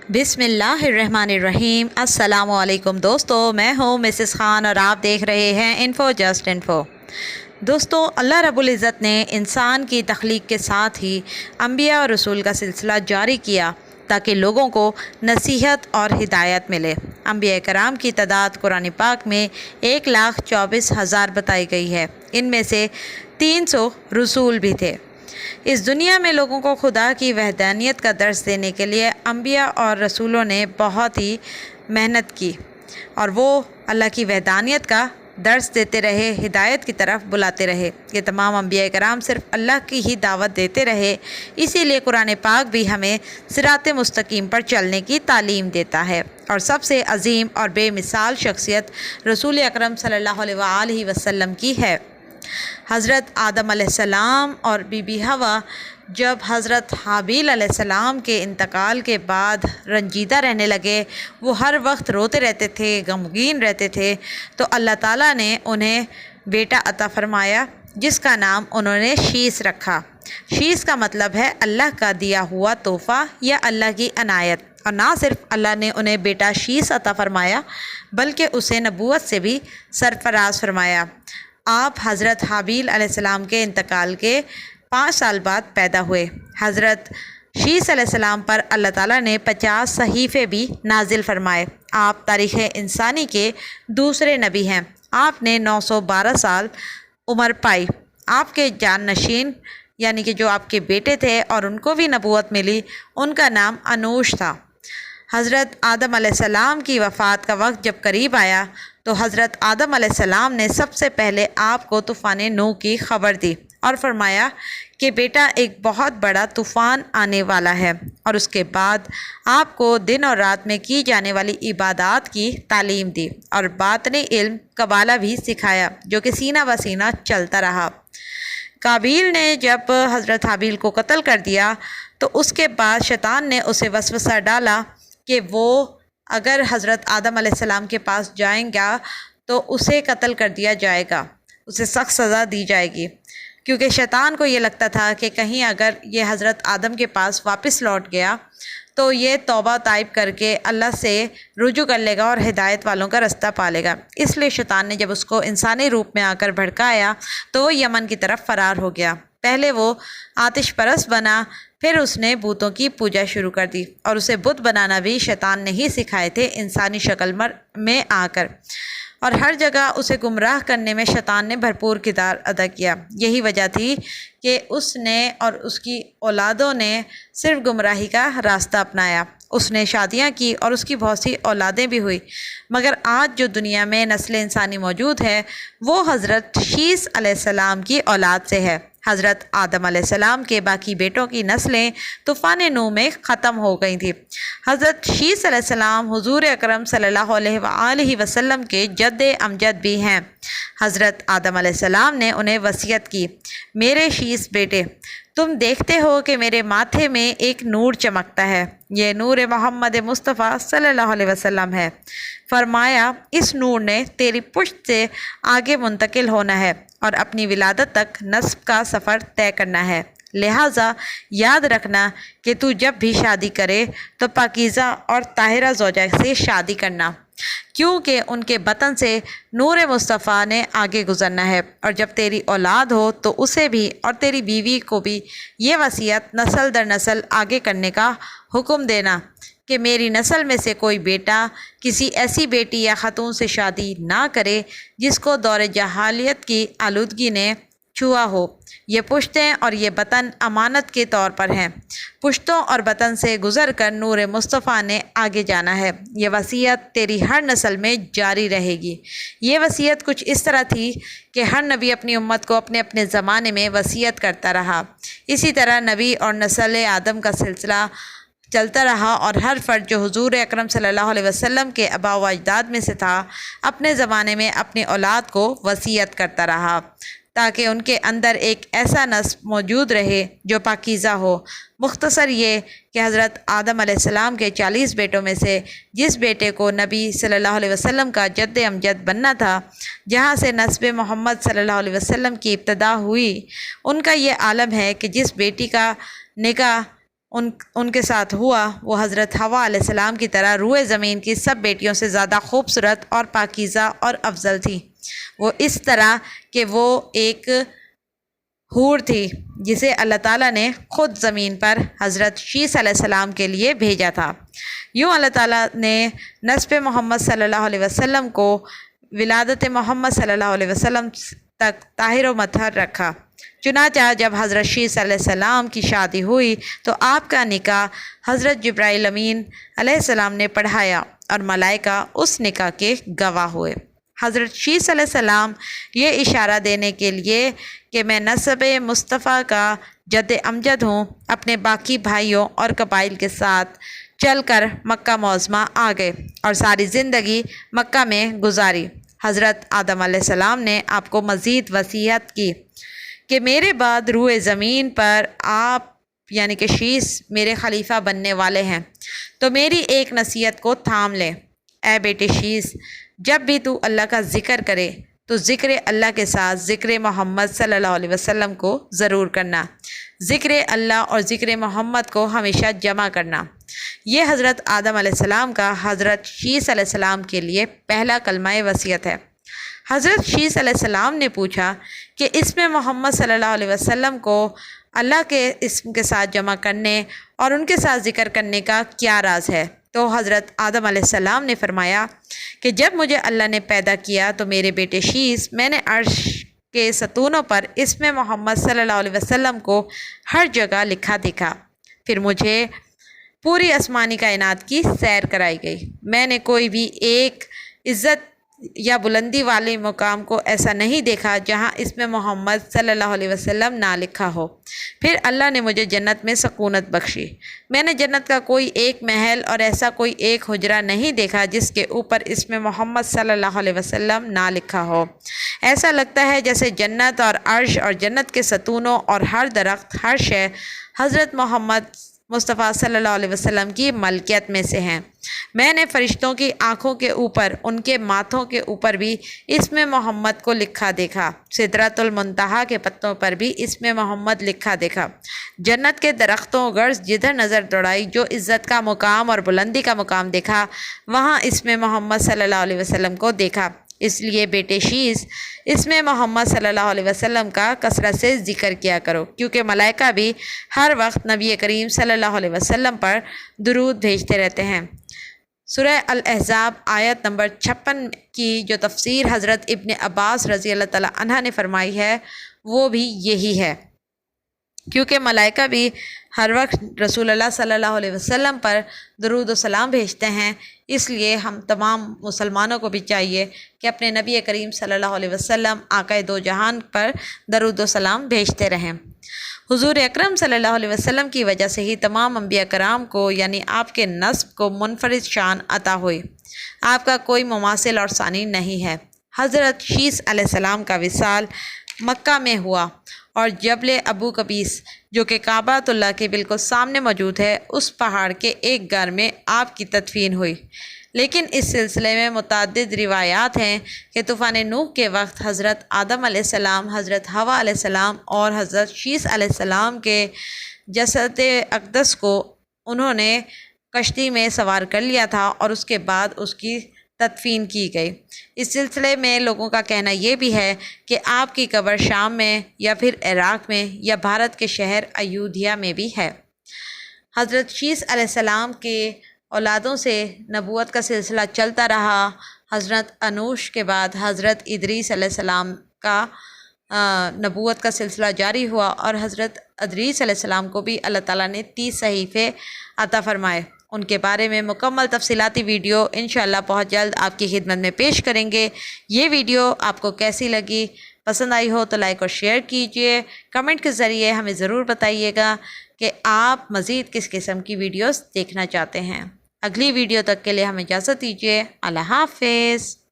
بسم اللہ الرحمن الرحیم۔ السلام علیکم دوستو، میں ہوں مسز خان اور آپ دیکھ رہے ہیں انفو جسٹ انفو۔ دوستو، اللہ رب العزت نے انسان کی تخلیق کے ساتھ ہی انبیاء اور رسول کا سلسلہ جاری کیا تاکہ لوگوں کو نصیحت اور ہدایت ملے۔ انبیاء کرام کی تعداد قرآن پاک میں 1,24,000 بتائی گئی ہے۔ ان میں سے 300 رسول بھی تھے۔ اس دنیا میں لوگوں کو خدا کی وحدانیت کا درس دینے کے لیے انبیاء اور رسولوں نے بہت ہی محنت کی اور وہ اللہ کی وحدانیت کا درس دیتے رہے، ہدایت کی طرف بلاتے رہے۔ یہ تمام انبیاء کرام صرف اللہ کی ہی دعوت دیتے رہے، اسی لیے قرآن پاک بھی ہمیں صراط مستقیم پر چلنے کی تعلیم دیتا ہے۔ اور سب سے عظیم اور بے مثال شخصیت رسول اکرم صلی اللہ علیہ وآلہ وسلم کی ہے۔ حضرت آدم علیہ السلام اور بی بی حوا جب حضرت حابیل علیہ السلام کے انتقال کے بعد رنجیدہ رہنے لگے، وہ ہر وقت روتے رہتے تھے، غمگین رہتے تھے، تو اللہ تعالیٰ نے انہیں بیٹا عطا فرمایا جس کا نام انہوں نے شیس رکھا۔ شیس کا مطلب ہے اللہ کا دیا ہوا تحفہ یا اللہ کی عنایت۔ اور نہ صرف اللہ نے انہیں بیٹا شیس عطا فرمایا بلکہ اسے نبوت سے بھی سرفراز فرمایا۔ آپ حضرت حابیل علیہ السلام کے انتقال کے 5 سال بعد پیدا ہوئے۔ حضرت شیس علیہ السلام پر اللہ تعالیٰ نے 50 صحیفے بھی نازل فرمائے۔ آپ تاریخ انسانی کے دوسرے نبی ہیں۔ آپ نے 912 سال عمر پائی۔ آپ کے جانشین یعنی کہ جو آپ کے بیٹے تھے اور ان کو بھی نبوت ملی، ان کا نام انوش تھا۔ حضرت آدم علیہ السلام کی وفات کا وقت جب قریب آیا تو حضرت آدم علیہ السلام نے سب سے پہلے آپ کو طوفان نوح کی خبر دی اور فرمایا کہ بیٹا ایک بہت بڑا طوفان آنے والا ہے، اور اس کے بعد آپ کو دن اور رات میں کی جانے والی عبادات کی تعلیم دی اور باطنی علم قبالہ بھی سکھایا جو کہ سینہ بہ سینہ چلتا رہا۔ قابیل نے جب حضرت حابیل کو قتل کر دیا تو اس کے بعد شیطان نے اسے وسوسہ ڈالا کہ وہ اگر حضرت آدم علیہ السلام کے پاس جائیں گا تو اسے قتل کر دیا جائے گا، اسے سخت سزا دی جائے گی، کیونکہ شیطان کو یہ لگتا تھا کہ کہیں اگر یہ حضرت آدم کے پاس واپس لوٹ گیا تو یہ توبہ طائب کر کے اللہ سے رجوع کر لے گا اور ہدایت والوں کا رستہ پالے گا۔ اس لیے شیطان نے جب اس کو انسانی روپ میں آ کر بھڑکایا تو وہ یمن کی طرف فرار ہو گیا۔ پہلے وہ آتش پرست بنا، پھر اس نے بتوں کی پوجا شروع کر دی، اور اسے بت بنانا بھی شیطان نے ہی سکھائے تھے انسانی شکل میں آ کر، اور ہر جگہ اسے گمراہ کرنے میں شیطان نے بھرپور کردار ادا کیا۔ یہی وجہ تھی کہ اس نے اور اس کی اولادوں نے صرف گمراہی کا راستہ اپنایا۔ اس نے شادیاں کی اور اس کی بہت سی اولادیں بھی ہوئی، مگر آج جو دنیا میں نسل انسانی موجود ہے وہ حضرت شیس علیہ السلام کی اولاد سے ہے۔ حضرت آدم علیہ السلام کے باقی بیٹوں کی نسلیں طوفان نوح میں ختم ہو گئی تھیں۔ حضرت شیس علیہ السلام حضور اکرم صلی اللہ علیہ وآلہ وسلم کے جد امجد بھی ہیں۔ حضرت آدم علیہ السلام نے انہیں وصیت کی، میرے شیس بیٹے، تم دیکھتے ہو کہ میرے ماتھے میں ایک نور چمکتا ہے، یہ نور محمد مصطفیٰ صلی اللہ علیہ وسلم ہے۔ فرمایا اس نور نے تیری پشت سے آگے منتقل ہونا ہے اور اپنی ولادت تک نسب کا سفر طے کرنا ہے، لہٰذا یاد رکھنا کہ تو جب بھی شادی کرے تو پاکیزہ اور طاہرہ زوجہ سے شادی کرنا، کیونکہ ان کے بطن سے نور مصطفیٰ نے آگے گزرنا ہے، اور جب تیری اولاد ہو تو اسے بھی اور تیری بیوی کو بھی یہ وصیت نسل در نسل آگے کرنے کا حکم دینا کہ میری نسل میں سے کوئی بیٹا کسی ایسی بیٹی یا خاتون سے شادی نہ کرے جس کو دور جاہلیت کی آلودگی نے چھوا ہو۔ یہ پشتیں اور یہ بطن امانت کے طور پر ہیں، پشتوں اور بطن سے گزر کر نور مصطفیٰ نے آگے جانا ہے۔ یہ وصیت تیری ہر نسل میں جاری رہے گی۔ یہ وصیت کچھ اس طرح تھی کہ ہر نبی اپنی امت کو اپنے اپنے زمانے میں وصیت کرتا رہا، اسی طرح نبی اور نسل آدم کا سلسلہ چلتا رہا، اور ہر فرد جو حضور اکرم صلی اللہ علیہ وسلم کے آباء و اجداد میں سے تھا اپنے زمانے میں اپنی اولاد کو وصیت کرتا رہا تاکہ ان کے اندر ایک ایسا نسب موجود رہے جو پاکیزہ ہو۔ مختصر یہ کہ حضرت آدم علیہ السلام کے 40 بیٹوں میں سے جس بیٹے کو نبی صلی اللہ علیہ وسلم کا جد امجد بننا تھا، جہاں سے نسب محمد صلی اللہ علیہ وسلم کی ابتدا ہوئی، ان کا یہ عالم ہے کہ جس بیٹی کا نکاح ان کے ساتھ ہوا وہ حضرت حوا علیہ السلام کی طرح روئے زمین کی سب بیٹیوں سے زیادہ خوبصورت اور پاکیزہ اور افضل تھی۔ وہ اس طرح کہ وہ ایک حور تھی جسے اللہ تعالیٰ نے خود زمین پر حضرت شیس علیہ السلام کے لیے بھیجا تھا۔ یوں اللہ تعالیٰ نے نسب محمد صلی اللہ علیہ وسلم کو ولادت محمد صلی اللہ علیہ وسلم تک طاہر و مطہر رکھا۔ چنانچہ جب حضرت شیس علیہ السلام کی شادی ہوئی تو آپ کا نکاح حضرت جبرائیل امین علیہ السلام نے پڑھایا اور ملائکہ اس نکاح کے گواہ ہوئے۔ حضرت شیس علیہ السلام یہ اشارہ دینے کے لیے کہ میں نسب مصطفیٰ کا جد امجد ہوں، اپنے باقی بھائیوں اور قبائل کے ساتھ چل کر مکہ معظمہ آ گئے اور ساری زندگی مکہ میں گزاری۔ حضرت آدم علیہ السلام نے آپ کو مزید وصیت کی کہ میرے بعد روئے زمین پر آپ یعنی کہ شیس میرے خلیفہ بننے والے ہیں، تو میری ایک نصیحت کو تھام لے۔ اے بیٹے شیس، جب بھی تو اللہ کا ذکر کرے تو ذکر اللہ کے ساتھ ذکر محمد صلی اللہ علیہ وسلم کو ضرور کرنا، ذکر اللہ اور ذکر محمد کو ہمیشہ جمع کرنا۔ یہ حضرت آدم علیہ السلام کا حضرت شیس علیہ السلام کے لیے پہلا کلمہ وصیت ہے۔ حضرت شیس علیہ السلام نے پوچھا کہ اسم محمد صلی اللہ علیہ وسلم کو اللہ کے اسم کے ساتھ جمع کرنے اور ان کے ساتھ ذکر کرنے کا کیا راز ہے؟ تو حضرت آدم علیہ السلام نے فرمایا کہ جب مجھے اللہ نے پیدا کیا تو میرے بیٹے شیس میں نے عرش کے ستونوں پر اسم محمد صلی اللہ علیہ وسلم کو ہر جگہ لکھا دیکھا۔ پھر مجھے پوری آسمانی کائنات کی سیر کرائی گئی۔ میں نے کوئی بھی ایک عزت یا بلندی والے مقام کو ایسا نہیں دیکھا جہاں اسم محمد صلی اللہ علیہ وسلم نہ لکھا ہو۔ پھر اللہ نے مجھے جنت میں سکونت بخشی۔ میں نے جنت کا کوئی ایک محل اور ایسا کوئی ایک حجرہ نہیں دیکھا جس کے اوپر اسم محمد صلی اللہ علیہ وسلم نہ لکھا ہو۔ ایسا لگتا ہے جیسے جنت اور عرش اور جنت کے ستونوں اور ہر درخت، ہر شے حضرت محمد مصطفیٰ صلی اللہ علیہ وسلم کی ملکیت میں سے ہیں۔ میں نے فرشتوں کی آنکھوں کے اوپر، ان کے ماتھوں کے اوپر بھی اسم محمد کو لکھا دیکھا۔ سدرۃ المنتہا کے پتوں پر بھی اسم محمد لکھا دیکھا۔ جنت کے درختوں غرض جدھر نظر دوڑائی، جو عزت کا مقام اور بلندی کا مقام دیکھا، وہاں اسم محمد صلی اللہ علیہ وسلم کو دیکھا۔ اس لیے بیٹے شیس، اسم محمد صلی اللہ علیہ وسلم کا کثرت سے ذکر کیا کرو، کیونکہ ملائکہ بھی ہر وقت نبی کریم صلی اللہ علیہ وسلم پر درود بھیجتے رہتے ہیں۔ سورہ الاحزاب آیت نمبر 56 کی جو تفسیر حضرت ابن عباس رضی اللہ تعالیٰ عنہ نے فرمائی ہے وہ بھی یہی ہے، کیونکہ ملائکہ بھی ہر وقت رسول اللہ صلی اللہ علیہ وسلم پر درود و سلام بھیجتے ہیں۔ اس لیے ہم تمام مسلمانوں کو بھی چاہیے کہ اپنے نبی کریم صلی اللہ علیہ وسلم آقائے دو جہان پر درود و سلام بھیجتے رہیں۔ حضور اکرم صلی اللہ علیہ وسلم کی وجہ سے ہی تمام انبیاء کرام کو یعنی آپ کے نسب کو منفرد شان عطا ہوئی۔ آپ کا کوئی مماثل اور ثانی نہیں ہے۔ حضرت شیس علیہ السلام کا وصال مکہ میں ہوا اور جبل ابو قبیس جو کہ کعبۃ اللہ کے بالکل سامنے موجود ہے، اس پہاڑ کے ایک غار میں آپ کی تدفین ہوئی۔ لیکن اس سلسلے میں متعدد روایات ہیں کہ طوفان نوح کے وقت حضرت آدم علیہ السلام، حضرت حوا علیہ السلام اور حضرت شیس علیہ السلام کے جسد اقدس کو انہوں نے کشتی میں سوار کر لیا تھا اور اس کے بعد اس کی تدفین کی گئی۔ اس سلسلے میں لوگوں کا کہنا یہ بھی ہے کہ آپ کی قبر شام میں یا پھر عراق میں یا بھارت کے شہر ایودھیا میں بھی ہے۔ حضرت شیس علیہ السلام کے اولادوں سے نبوت کا سلسلہ چلتا رہا۔ حضرت انوش کے بعد حضرت ادریس علیہ السلام کا نبوت کا سلسلہ جاری ہوا اور حضرت ادریس علیہ السلام کو بھی اللہ تعالیٰ نے 30 صحیفے عطا فرمائے۔ ان کے بارے میں مکمل تفصیلاتی ویڈیو انشاءاللہ بہت جلد آپ کی خدمت میں پیش کریں گے۔ یہ ویڈیو آپ کو کیسی لگی؟ پسند آئی ہو تو لائک اور شیئر کیجئے۔ کمنٹ کے ذریعے ہمیں ضرور بتائیے گا کہ آپ مزید کس قسم کی ویڈیوز دیکھنا چاہتے ہیں۔ اگلی ویڈیو تک کے لیے ہمیں اجازت دیجیے۔ اللہ حافظ۔